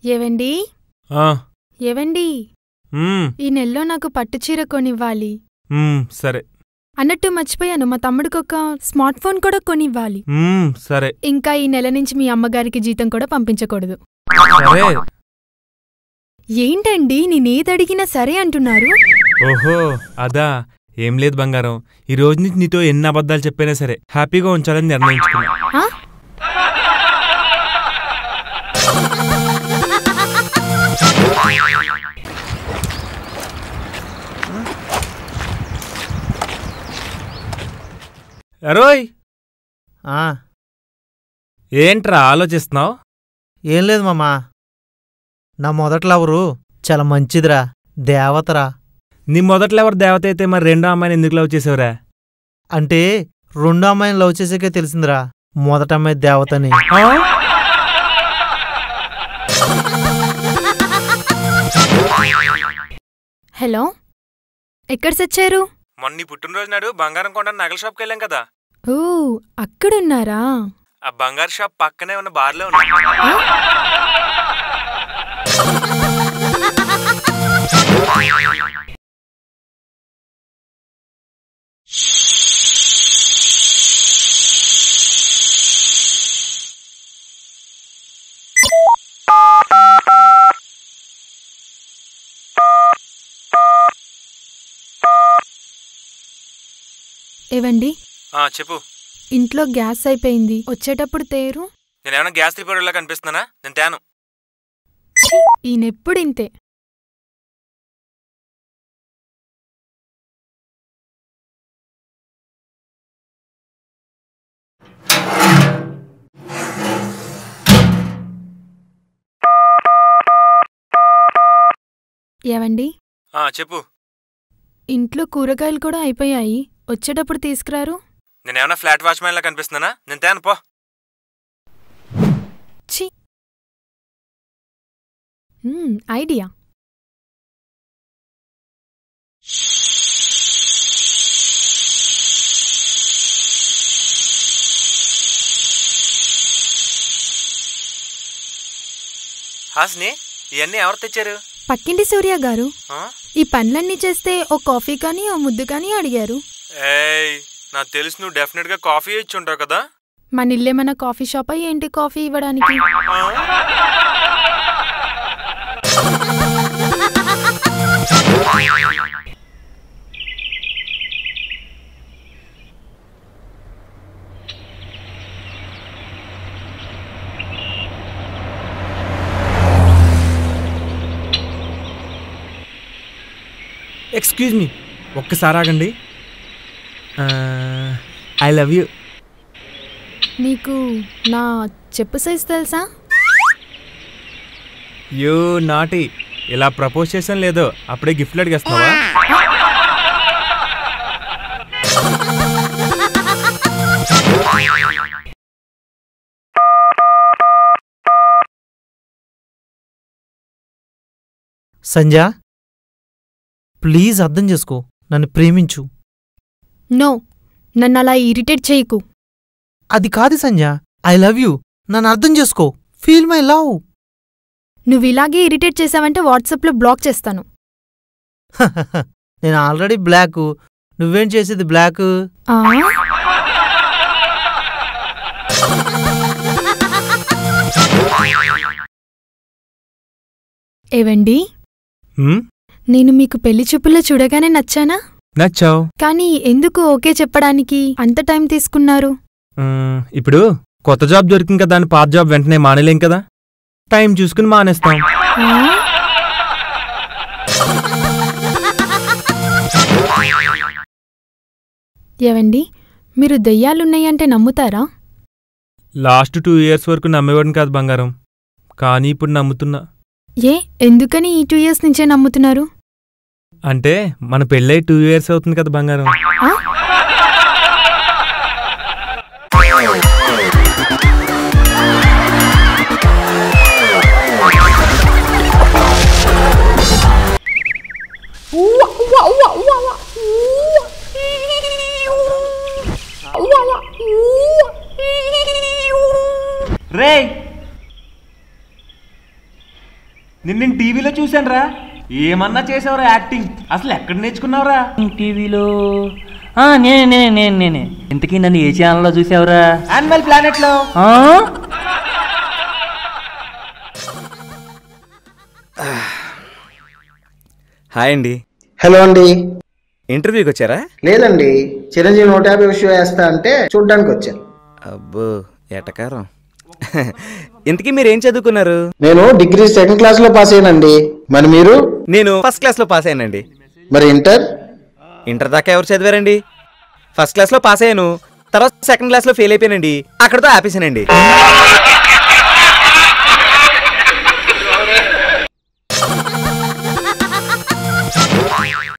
ఏవండి ఏవండి ఈ నెలలో నాకు పట్టుచీర కొనివ్వాలి. సరే. అన్నట్టు మర్చిపోయాను, మా తమ్ముడికి ఒక స్మార్ట్ ఫోన్ కూడా కొనివ్వాలి. సరే. ఇంకా ఈ నెల నుంచి మీ అమ్మగారికి జీతం కూడా పంపించకూడదు. ఏంటండి నేనేదడిగినా సరే అంటున్నారు? ఓహో అదా, ఏం లేదు బంగారం. ఈ రోజు నుంచి నీతో ఎన్ని అబద్ధాలు చెప్పైనా సరే హ్యాపీగా ఉంచాలని నిర్ణయించుకున్నా. అరోయ్, ఏంట్రా ఆలోచిస్తున్నావు? ఏం లేదు మామా, నా మొదట్లెవరు చాలా మంచిదిరా, దేవతరా. నీ మొదట్లెవరు దేవత అయితే మరి రెండో అమ్మాయిని ఎందుకు లవ్ చేసేవరా? అంటే రెండో అమ్మాయిని లవ్ చేసాకే తెలిసిందిరా మొదట అమ్మాయి దేవతని. హలో, ఎక్కడ సచ్చారు? మొన్న పుట్టినరోజు నాడు బంగారం కొండ నగల షాప్కి వెళ్ళాం కదా. ఓ, అక్కడున్నారా? ఆ బంగారు షాప్ పక్కనే ఉన్న బార్లో ఉన్నా. ఏవండి, చెప్పు. ఇంట్లో గ్యాస్ అయిపోయింది, వచ్చేటప్పుడు తేరు. నేనేమన్నా గ్యాస్ రిపేర్లా కనిపిస్తున్నానా? నేను తేను. ఈయనెప్పుడింతే. ఏవండి, చెప్పు. ఇంట్లో కూరగాయలు కూడా అయిపోయాయి, వచ్చేటప్పుడు తీసుకురారు. నేనేమన్నా ఫ్లాట్ వాచ్మెన్ లా కనిపిస్తున్నానా? నేను తేను పో. ఐడియా. హాస్ని, ఇవన్నీ ఎవరు తెచ్చారు? పక్కింటి సూర్య గారు. ఈ పనులన్నీ చేస్తే ఓ కాఫీ కానీ ఓ ముద్దు కానీ అడిగారు. నాకు తెలుసు, నువ్వు డెఫినెట్ గా కాఫీ ఇచ్చి ఉంటావు కదా. మన ఇల్లేమన్నా కాఫీ షాపా ఏంటి కాఫీ ఇవ్వడానికి? ఎక్స్క్యూజ్ మీ, ఒక్కసారి ఆగండి. I love you. నీకు నా చెప్పు సైజ్ తెలుసా? యూ నాటి, ఇలా ప్రపోజ్ చేసాను లేదో అప్పుడే గిఫ్ట్ అడిగేస్తున్నావా? సంజ, ప్లీజ్ అర్థం చేసుకో, నన్ను ప్రేమించు. నో, నన్ను అలా ఇరిటేట్ చేయకు. అది కాదు సంజ, ఐ లవ్ యూ, నన్ను అర్థం చేసుకో, ఫీల్ మై లవ్. నువ్వు ఇలాగే ఇరిటేట్ చేసావంటే వాట్సాప్లో బ్లాక్ చేస్తాను. నేను ఆల్రెడీ బ్లాక్, నువ్వేం చేసేది బ్లాక్? ఏవండి, నేను మీకు పెళ్లి చూపుల్లో చూడగానే నచ్చానా? నచ్చావు. కానీ ఎందుకు ఓకే చెప్పడానికి అంత టైం తీసుకున్నారు? ఇప్పుడు కొత్త జాబ్ దొరికింది కదా, దాని పాత జాబ్ వెంటనే మానేలేం కదా, టైం చూసుకుని మానేస్తాం. ఏవండి, మీరు దెయ్యాలున్నాయంటే నమ్ముతారా? లాస్ట్ 2 years వరకు నమ్మేవాడిని కాదు బంగారం, కానీ ఇప్పుడు నమ్ముతున్నా. ఎందుకని ఈ 2 years నుంచే నమ్ముతున్నారు? అంటే మన పెళ్ళై 2 years అవుతుంది కదా బంగారం. నిన్న టీవీలో చూశానురా. ఏమన్నా చేసావురా యాక్టింగ్? అసలు ఎక్కడ నేర్చుకున్నావురా? టీవీలో నేనే ఇంతకీ నన్ను ఏ ఛానల్లో చూసావురా? యానిమల్ ప్లానెట్ లో. హాయ్ అండి. హలో అండి. ఇంటర్వ్యూకి వచ్చారా? లేదండి, చిరంజీవి 150 షో వేస్తా అంటే చూడ్డానికి వచ్చాను. అబ్బో ఎటకారం. ఇంతకీ మీరు ఏం చదువుకున్నారు? నేను డిగ్రీ సెకండ్ క్లాస్ లో పాస్ అయ్యానండి. మరి మీరు? నేను ఫస్ట్ క్లాస్ లో పాస్ అయ్యానండి. మరి ఇంటర్? ఇంటర్ దాకా ఎవరు చదివారండి? ఫస్ట్ క్లాస్ లో పాస్ అయ్యాను, తర్వాత సెకండ్ క్లాస్ లో ఫెయిల్ అయిపోయానండి, అక్కడతో ఆపేసానండి.